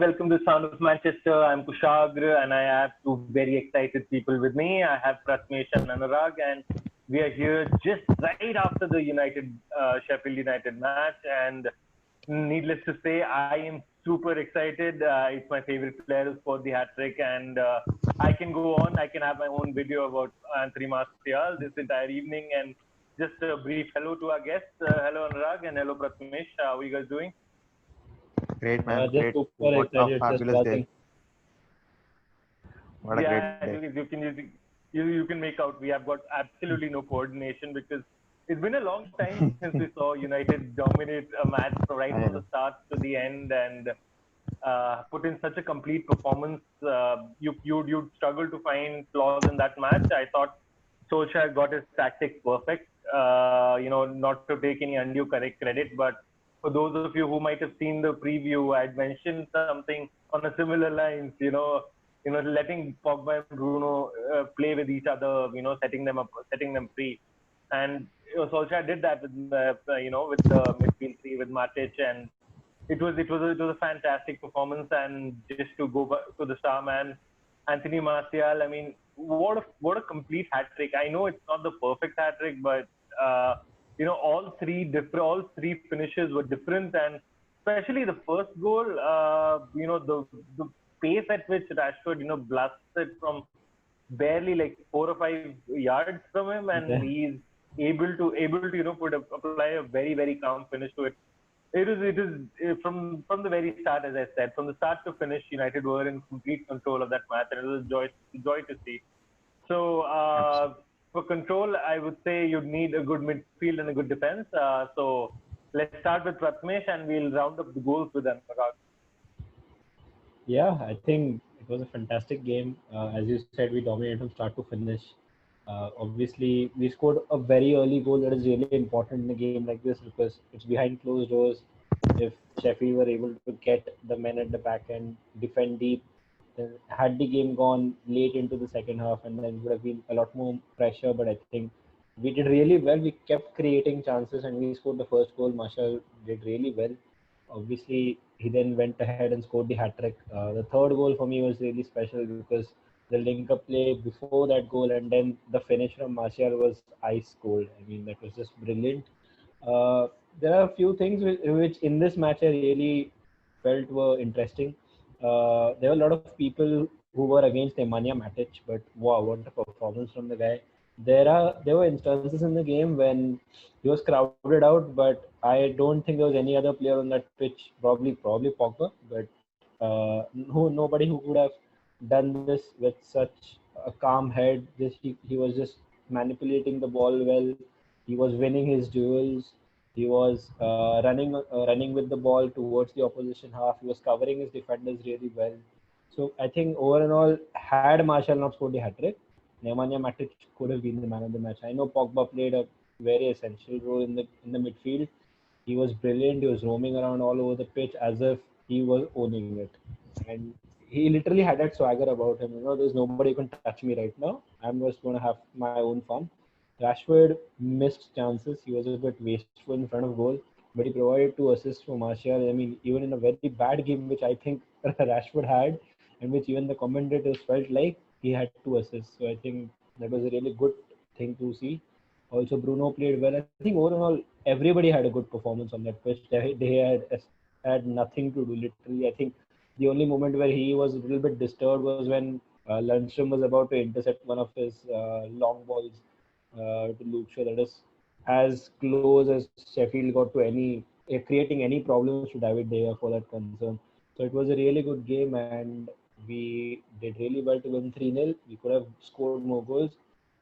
welcome to Sound of Manchester. I'm Kushagra, and I have two very excited people with me. I have Pratmesh and Anurag, and we are here just right after the Sheffield United match. And needless to say, I am super excited. It's my favorite player who scored the hat trick, and I can go on. I can have my own video about Anthony Martial this entire evening. And just a brief hello to our guests. Hello, Anurag, and hello, Pratmesh. How are you guys doing? Great, man. Just Great. super What a excited, just fabulous day. buzzing. What a great Yeah, day. you can make out we have got absolutely no coordination because it's been a long time since we saw United dominate a match right I from the know. start to the end and put in such a complete performance. You'd struggle to find flaws in that match. I thought Solskjaer got his tactics perfect. Not to take any undue credit, but for those of you who might have seen the preview, I'd mentioned something on a similar lines. Letting Pogba and Bruno play with each other. Setting them up, setting them free, and Solskjaer did that with the midfield three with Matic, and it was a fantastic performance. And just to go back to the star man, Anthony Martial. I mean, what a complete hat trick. I know it's not the perfect hat trick, but all three finishes were different, and especially the first goal. The pace at which Rashford blasted from barely like 4 or 5 yards from him, and Yeah. he's able to apply a very very calm finish to it. It is from the very start, as I said, from the start to finish, United were in complete control of that match, and it was a joy to see. So for control, I would say you'd need a good midfield and a good defense. So let's start with Pratmesh, and we'll round up the goals with Anurag. Yeah, I think it was a fantastic game. As you said, we dominated from start to finish. Obviously, we scored a very early goal that is really important in a game like this because it's behind closed doors. If Sheffield were able to get the men at the back and defend deep, then had the game gone late into the second half, and then would have been a lot more pressure. But I think we did really well. We kept creating chances, and we scored the first goal. Marshall did really well. Obviously, he then went ahead and scored the hat trick. The third goal for me was really special because the link up play before that goal and then the finish from Martial was ice cold. I mean, that was just brilliant. Uh, there are a few things which in this match I really felt were interesting. There were a lot of people who were against Nemanja Matic, but wow, what a performance from the guy. There were instances in the game when he was crowded out, but I don't think there was any other player on that pitch. Probably Pogba, but nobody who could have done this with such a calm head. He was just manipulating the ball well. He was winning his duels. He was running with the ball towards the opposition half. He was covering his defenders really well. So I think over and all, had Marshall not scored the hat trick, Nemanja Matic could have been the man of the match. I know Pogba played a very essential role in the midfield. He was brilliant. He was roaming around all over the pitch as if he was owning it, and he literally had that swagger about him. There's nobody who can touch me right now. I'm just going to have my own fun. Rashford missed chances. He was a bit wasteful in front of goal, but he provided two assists for Martial. I mean, even in a very bad game, which I think Rashford had, and which even the commentators felt like he had two assists. So I think that was a really good thing to see. Also, Bruno played well. I think overall, everybody had a good performance on that pitch. They had nothing to do. Literally, I think the only moment where he was a little bit disturbed was when Lundstrom was about to intercept one of his long balls to Luke Shaw. That is as close as Sheffield got to creating any problems to David De Gea for that concern. So it was a really good game, and we did really well to win 3-0. We could have scored more goals,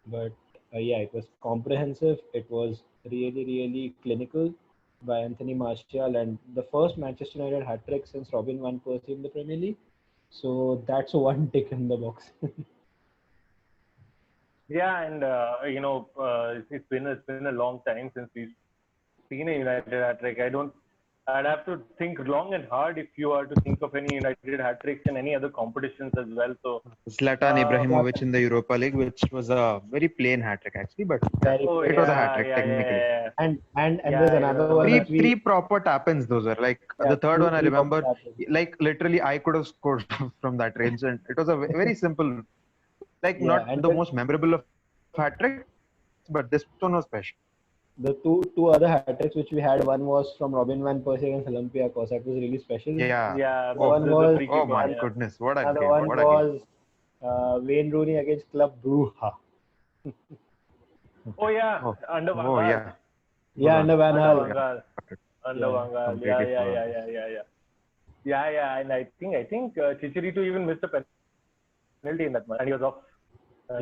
but yeah, it was comprehensive. It was really, really clinical by Anthony Martial, and the first Manchester United hat trick since Robin van Persie in the Premier League. So that's one tick in the box. Yeah, and it's been a long time since we've seen a United hat trick. I'd have to think long and hard if you are to think of any United hat tricks in any other competitions as well. So, Zlatan uh, Ibrahimovic in the Europa League, which was a very plain hat trick actually, but yeah, Very oh plain. it was a hat yeah, trick yeah, yeah, technically. yeah, And yeah. there's I another remember one Three that. which we three proper tap-ins those were. Like the third one I three remember, proper tackles. like literally I could have scored from that range, and it was a very simple, like Yeah, not and the most memorable of hat tricks, but this one was special. the two other hat tricks which we had, one was from Robin van Persie against Olympiacos. That was really special. Yeah. Yeah, The one the was free Oh kick my one. and Yeah. goodness, what a another game! one What a game! was Wayne Rooney against Club Brugge. Oh yeah, Oh, under Van oh Gaal. yeah. Good Yeah, one. under Van Under Gaal. Van Gaal. Under Yeah, Van Gaal. Yeah, completely yeah, forgot yeah, this. yeah, yeah, yeah. Yeah, yeah, and I think Chicharito even missed a penalty in that match, and he was off. I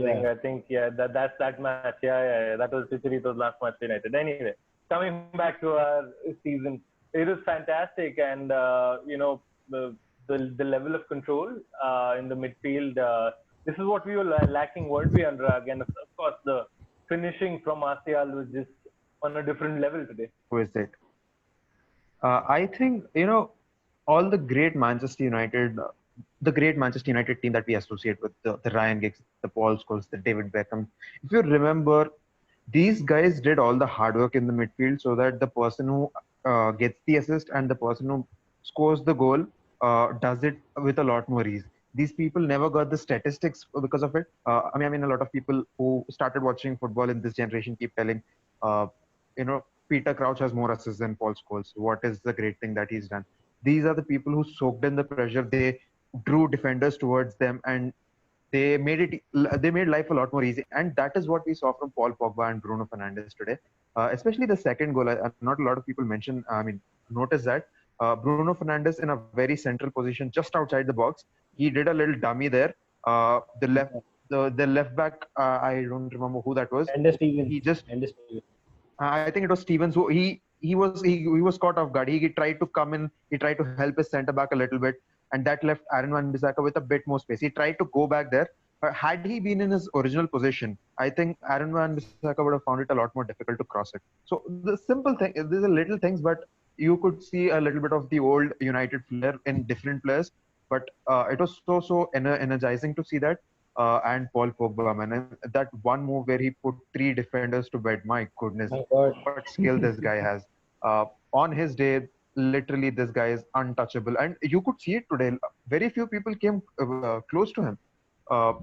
think, yeah, that's that match. Yeah. That was Chicharito's last match for United. Anyway, coming back to our season, it was fantastic, and the level of control in the midfield. This is what we were lacking, weren't we, Anurag? And of course, the finishing from Martial was just on a different level today. Who is it? I think, all the great Manchester United, the great Manchester United team that we associate with the Ryan Giggs, the Paul Scholes, the David Beckham. If you remember, these guys did all the hard work in the midfield so that the person who gets the assist and the person who scores the goal does it with a lot more ease. These people never got the statistics because of it. I mean, a lot of people who started watching football in this generation keep telling, uh, Peter Crouch has more assists than Paul Scholes. What is the great thing that he's done? These are the people who soaked in the pressure. They drew defenders towards them, and they made life a lot more easy. And that is what we saw from Paul Pogba and Bruno Fernandes today. Especially the second goal. Not a lot of people notice that Bruno Fernandes in a very central position, just outside the box. He did a little dummy there. The left back. I don't remember who that was. And Stevens. He just And Stevens. I think it was Stevens who he was caught off guard. He tried to come in. He tried to help his centre back a little bit, and that left Aaron Wan-Bissaka with a bit more space. He tried to go back there. Had he been in his original position, I think Aaron Wan-Bissaka would have found it a lot more difficult to cross it. So the simple thing, these are little things, but you could see a little bit of the old United flair in different players. But it was so energizing to see that. And Paul Pogba, man, and that one move where he put three defenders to bed. My goodness, My God. what skill this guy has. On his day, literally, this guy is untouchable, and you could see it today. Very few people came close to him. Uh,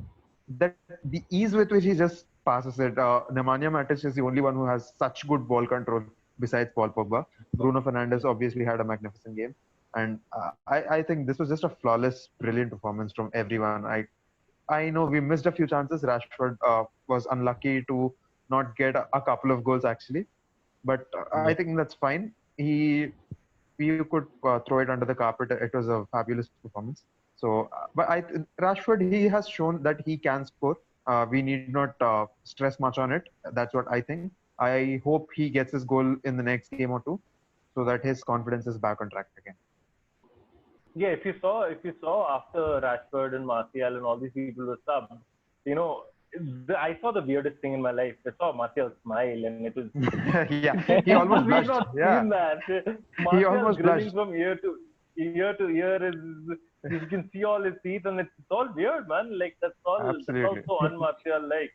that the ease with which he just passes it. Nemanja Matic is the only one who has such good ball control besides Paul Pogba. Bruno Fernandes obviously had a magnificent game, and I think this was just a flawless, brilliant performance from everyone. I know we missed a few chances. Rashford was unlucky to not get a couple of goals actually, but I think that's fine. You could throw it under the carpet. It was a fabulous performance. So, Rashford, he has shown that he can score. We need not stress much on it. That's what I think. I hope he gets his goal in the next game or two, so that his confidence is back on track again. Yeah, if you saw after Rashford and Martial and all these people were subbed, I saw the weirdest thing in my life. I saw Martial smile, and it was Yeah, he almost we've blushed. not Yeah, seen that. he Martial almost grinning blushed. from ear to ear is you can see all his teeth, and it's all weird, man. Like that's all Absolutely. so un-Martial like.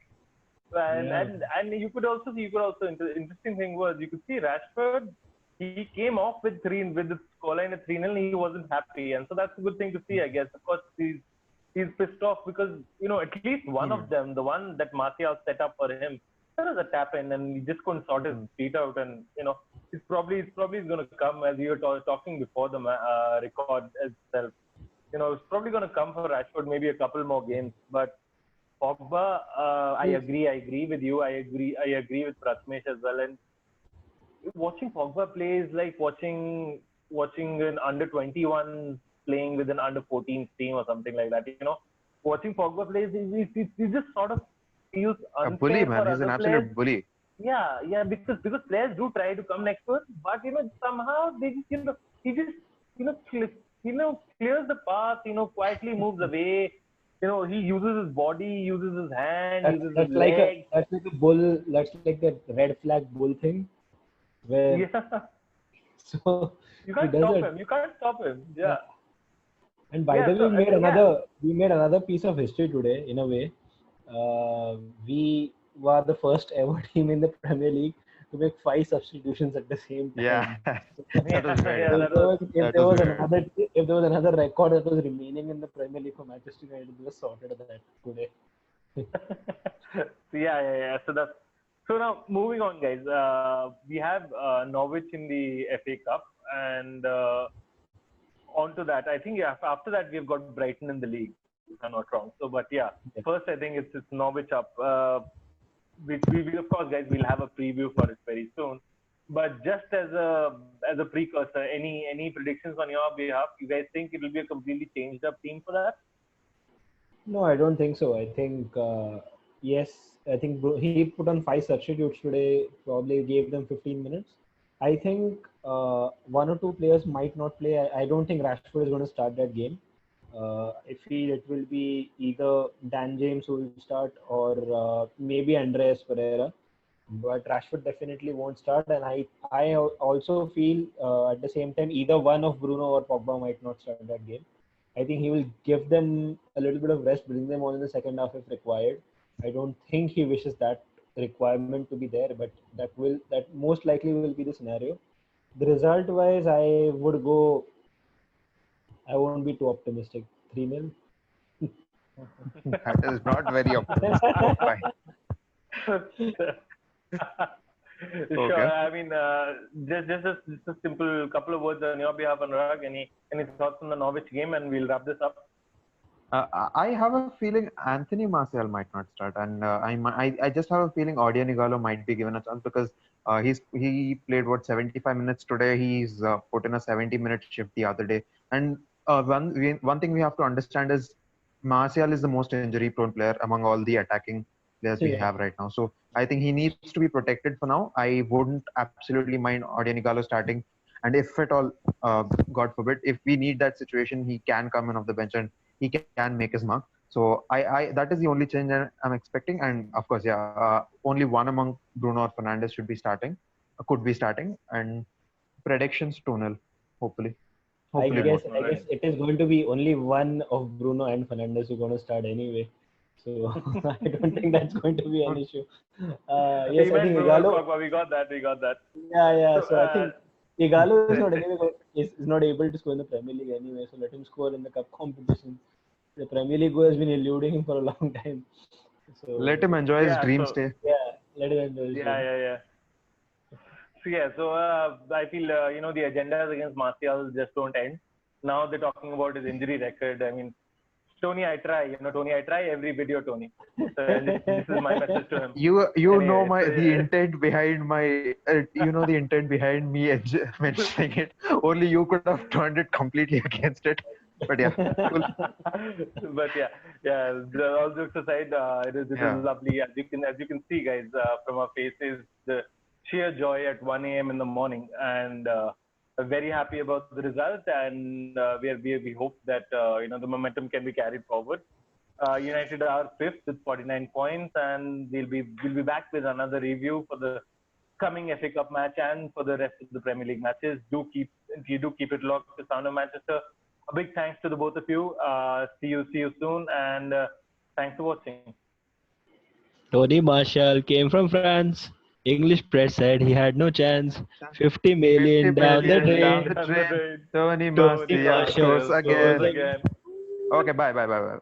And, Yeah. and you could also interesting thing was you could see Rashford. He came off with the scoreline at 3-0. He wasn't happy, and so that's a good thing to see, I guess. Of course, he's pissed off because at least one of them, the one that Martial set up for him, there was a tap in, and he just couldn't sort his feet out. And it's probably going to come, as you were talking before the record itself. It's probably going to come for Rashford, maybe a couple more games, but. Pogba, I agree with you. I agree with Pratmesh as well. And watching Pogba play is like watching an under 21 playing with an under 14 team or something like that. Watching Pogba play, he just sort of feels A unfair bully, man. for He's an other players. absolute bully. Yeah, because players do try to come next to him, but somehow they just he just clears the path. Quietly moves away. He uses his body, uses his hand, uses his leg. That's like a bull. That's like that red flag bull thing, where Yeah. So You he can't does stop it. him. You can't stop him. Yeah. And by Yeah. the way, So we made another piece of history today. In a way, we were the first ever team in the Premier League to make 5 substitutions at the same Yeah, time. that was weird. Yeah. Yeah. That was. That was weird. If there was another record that was remaining in the Premier League for Manchester United, we just sorted that today. Yeah. So now moving on, guys. We have Norwich in the FA Cup, and onto that, I think after that we've got Brighton in the league, if I'm not wrong. So, but yeah, Yep. first I think it's Norwich up. We of course, guys, we'll have a preview for it very soon. But just as a precursor, any predictions on your behalf? You guys think it will be a completely changed up team for that? No, I don't think so. I think yes, I think he put on 5 substitutes today. Probably gave them 15 minutes. I think one or two players might not play. I don't think Rashford is going to start that game. I feel it will be either Dan James who will start or maybe Andreas Pereira. But Rashford definitely won't start, and I also feel at the same time either one of Bruno or Pogba might not start that game. I think he will give them a little bit of rest, bring them on in the second half if required. I don't think he wishes that requirement to be there, but that most likely will be the scenario. The result wise, I would go. I won't be too optimistic. 3-0. That is not very optimistic. Fine. Sure. Okay. I mean, just a simple couple of words on your behalf, Anurag. Any thoughts on the Norwich game, and we'll wrap this up. I have a feeling Anthony Martial might not start, and I just have a feeling Odion Igalo might be given a chance because he played 75 minutes today. He's put in a 70-minute shift the other day, and one thing we have to understand is Martial is the most injury-prone player among all the attacking players we Yeah. have right now. So I think he needs to be protected for now. I wouldn't absolutely mind Odion Igalo starting, and if at all, God forbid, if we need that situation, he can come in off the bench and he can make his mark. So I that is the only change I'm expecting. And of course, yeah, only one among Bruno or Fernandes should be starting, could be starting. And predictions 2-0, hopefully. I Hopefully guess more. I guess it is going to be only one of Bruno and Fernandes who are going to start anyway. So I don't think that's going to be an issue. Yes, I Even think Bruno and Igalo. Pogba, we got that. Yeah. So, So I think Igalo is not anyway is not able to score in the Premier League anyway. So let him score in the cup competition. The Premier League has been eluding him for a long time. So Let him enjoy his Yeah, dream so- stay. yeah, let him enjoy his game. yeah. So I feel the agendas against Martial just don't end. Now they're talking about his injury record. I mean, Tony, I try. Tony, I try every video, Tony. So this is my message to him. You Anyway, know so, the intent behind my the intent behind me mentioning it. Only you could have turned it completely against it. But yeah, cool. But yeah. All jokes aside, it is lovely. As you can see, guys, from our faces, the sheer joy at 1 a.m. in the morning, and very happy about the result. And we hope that the momentum can be carried forward. United are fifth with 49 points, and we'll be back with another review for the coming FA Cup match and for the rest of the Premier League matches. Do keep it locked to Sound of Manchester. A big thanks to the both of you. See you soon, and thanks for watching. Tony Marshall came from France. English press said he had no chance. 50 million 50 down the million drain. down the drain. Tony Martial Martial scores again. again. Okay, bye.